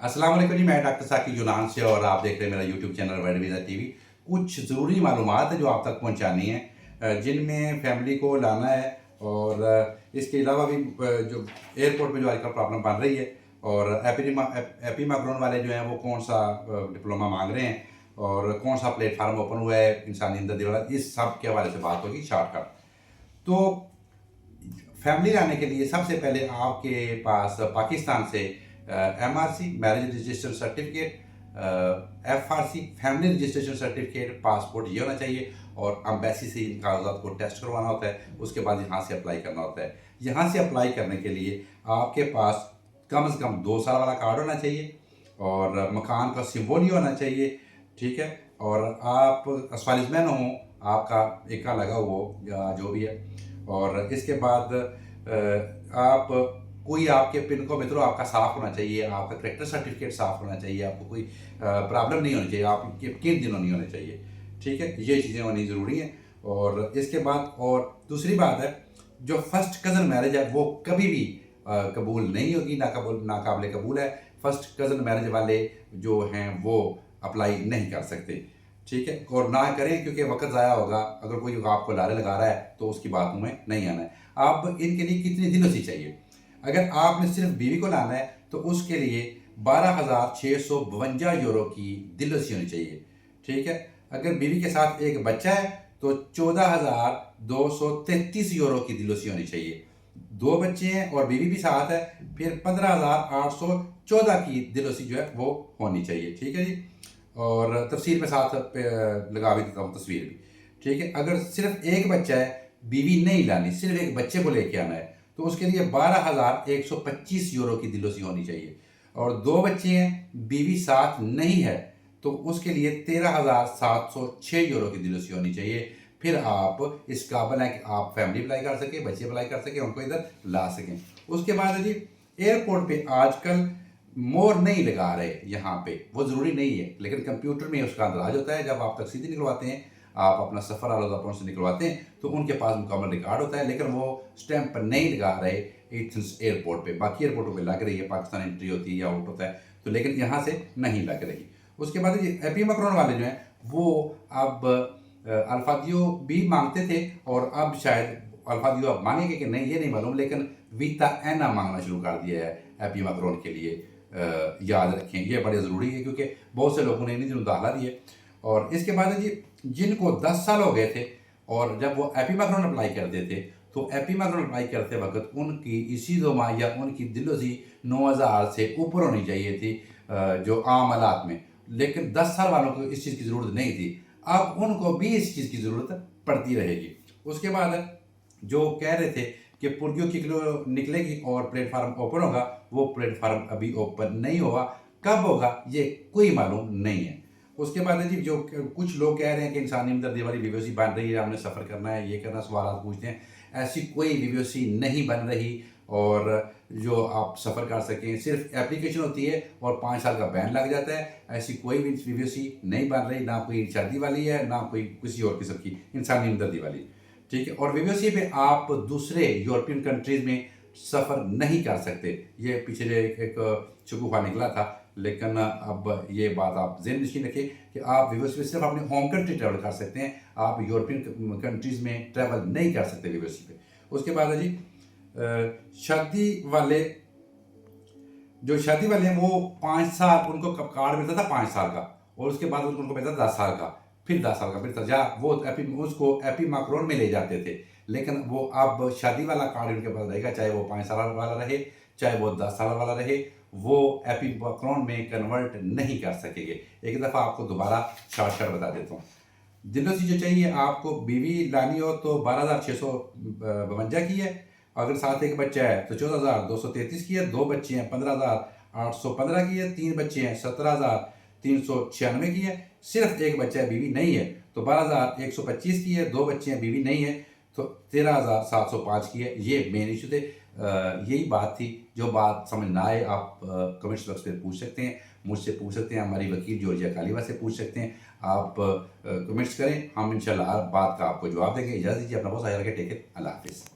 अस्सलाम वालेकुम जी, मैं डॉक्टर साकिब जुनान से और आप देख रहे हैं मेरा YouTube channel world visa TV. कुछ ज़रूरी मालूमात है जो आप तक पहुंचानी है, जिनमें फैमिली को लाना है और इसके अलावा भी जो एयरपोर्ट में जो आजकल प्रॉब्लम बन रही है और एपीमाक्रोन वाले जो हैं वो कौन सा डिप्लोमा मांग रहे हैं और कौन सा प्लेटफार्म ओपन हुआ है इंसानी हमदर्दी वाला, इस सब के हवाले से बात होगी शॉर्टकट। तो फैमिली लाने के लिए सबसे पहले आपके पास पाकिस्तान से MRC marriage registration certificate, FRC family registration certificate, passport ये होना चाहिए और अम्बेसी से इन कागजात को टेस्ट करवाना होता है। उसके बाद यहाँ से अप्लाई करना होता है। यहाँ से अप्लाई करने के लिए आपके पास कम से कम 2 साल वाला कार्ड होना चाहिए और मकान का सिम्बोल होना चाहिए, ठीक है। और आप असफालिजमैन हो, आपका एका लगा हो या जो भी है। और इसके बाद आप कोई आपके पिन को मित्रों आपका साफ होना चाहिए, आपका करेक्टर सर्टिफिकेट साफ होना चाहिए, आपको कोई प्रॉब्लम नहीं होनी चाहिए, आपके किन दिनों नहीं होने चाहिए, ठीक है। ये चीज़ें होनी ज़रूरी हैं। और इसके बाद और दूसरी बात है, जो फर्स्ट कज़न मैरिज है वो कभी भी कबूल नहीं होगी, नाकाबिल कबूल है। फर्स्ट कज़न मैरिज वाले जो हैं वो अप्लाई नहीं कर सकते, ठीक है। और ना करें क्योंकि वक्त ज़ाया होगा। अगर कोई आपको लारे लगा रहा है तो उसकी बातों में नहीं आना है। अब इनके लिए कितनी दिलोसी चाहिए? अगर आपने सिर्फ बीवी को लाना है तो उसके लिए 12,652 यूरो की दिलोसी होनी चाहिए, ठीक है। अगर बीवी के साथ एक बच्चा है तो 14,233 यूरो की दिलोसी होनी चाहिए। 2 बच्चे हैं और बीवी भी साथ है, फिर 15,814 की दिलोसी जो है वो होनी चाहिए, ठीक है जी। और तफसीर में साथ लगा भी देता हूँ तस्वीर भी, ठीक है। अगर सिर्फ एक बच्चा है, बीवी नहीं लानी, सिर्फ एक बच्चे को लेके आना है तो उसके लिए 12,125 यूरो की दिलोसी होनी चाहिए। और 2 बच्चे हैं, बीवी साथ नहीं है तो उसके लिए 13,706 यूरो की दिलोसी होनी चाहिए। फिर आप इस काबिल हैं कि आप फैमिली अप्लाई कर सकें, बच्चे अप्लाई कर सकें, उनको इधर ला सकें। उसके बाद जी एयरपोर्ट पे आजकल मोहर नहीं लगा रहे, यहाँ पे वो ज़रूरी नहीं है, लेकिन कंप्यूटर में उसका अंदाज होता है। जब आप तकसीदी निकलवाते हैं, आप अपना सफ़र आलोदा से निकलवाते हैं तो उनके पास मुकम्मल रिकॉर्ड होता है, लेकिन वो स्टैंप पर नहीं लगा रहे एथेंस एयरपोर्ट पे। बाकी एयरपोर्टों पे लग रही है, पाकिस्तान एंट्री होती है या आउट होता है तो, लेकिन यहाँ से नहीं लग रही। उसके बाद ये एपीमाक्रोन वाले जो हैं वो अब अल्फादियो भी मांगते थे और अब शायद अल्फादियो अब मांगेंगे कि नहीं ये नहीं मालूम, लेकिन वीता एना मांगना शुरू कर दिया है एपीमाक्रोन के लिए। याद रखें, ये बड़े ज़रूरी है क्योंकि बहुत से लोगों ने इन दिनों दाखिला दिए। और इसके बाद जी जिनको 10 साल हो गए थे और जब वो एपीमाक्रोन अप्लाई करते थे तो एपीमाक्रोन अप्लाई करते वक्त उनकी इसी दोमा या उनकी दिलोसी 9,000 से ऊपर होनी चाहिए थी जो आम हालात में, लेकिन 10 साल वालों को इस चीज़ की ज़रूरत नहीं थी। अब उनको भी इस चीज़ की ज़रूरत पड़ती रहेगी। उसके बाद जो कह रहे थे कि पुर्गियों की निकलेगी और प्लेटफार्म ओपन होगा, वो प्लेटफार्म अभी ओपन नहीं होगा। कब होगा ये कोई मालूम नहीं है। उसके बाद जी जो कुछ लोग कह रहे हैं कि इंसानी हमदर्दी वाली वीवीओसी बन रही है, हमने सफ़र करना है, ये करना, सवाल पूछते हैं। ऐसी कोई वीवीओसी नहीं बन रही और जो आप सफ़र कर सकें, सिर्फ एप्लीकेशन होती है और 5 साल का बैन लग जाता है। ऐसी कोई भी वीवीओसी नहीं बन रही, ना कोई शादी वाली है, ना कोई किसी और किस्म की इंसानी हमदर्दी वाली, ठीक है। और वीवीओसी पे आप दूसरे यूरोपियन कंट्रीज़ में सफ़र नहीं कर सकते। ये पिछले एक शगुफा निकला था, लेकिन अब ये बात आप ज़हन नशीन रखें कि आप वीवीओसी पे सिर्फ अपने होम कंट्री ट्रैवल कर सकते हैं, आप यूरोपियन कंट्रीज़ में ट्रैवल नहीं कर सकते वीवीओसी पे। उसके बाद जी शादी वाले हैं वो 5 साल उनको कार्ड मिलता था 5 साल का, और उसके बाद उनको मिलता था 10 साल का, फिर 10 साल का, फिर जा वो उसको एपीमाक्रोन में ले जाते थे। लेकिन वो अब शादी वाला कार्ड उनके पास रहेगा, चाहे वो 5 साल वाला रहे, चाहे वो 10 साल वाला रहे, वो एपीमाक्रोन में कन्वर्ट नहीं कर सकेंगे। एक दफ़ा आपको दोबारा शॉर्टकट बता देता हूँ। दिलोसी जो चाहिए आपको, बीवी लानी हो तो 12,652 की है, अगर साथ एक बच्चा है तो 14,233 की है, 2 बच्चे हैं 15,815 की है, 3 बच्चे हैं 17,396 की है, सिर्फ एक बच्चा है, बीवी नहीं है तो 12,125 की है, 2 बच्चे हैं, बीवी नहीं है तो 13,705 की है। ये मेन इशू थे। यही बात थी। जो बात समझ ना आए आप कमेंट्स बॉक्स पे पूछ सकते हैं, मुझसे पूछ सकते हैं, हमारी वकील जॉर्जिया कालिवा से पूछ सकते हैं। आप कमेंट्स करें, हम इंशाल्लाह हर बात का आपको जवाब देंगे। इजाज़त दीजिए, अपना बहुत सारा टेक केयर, अल्लाह हाफिज़।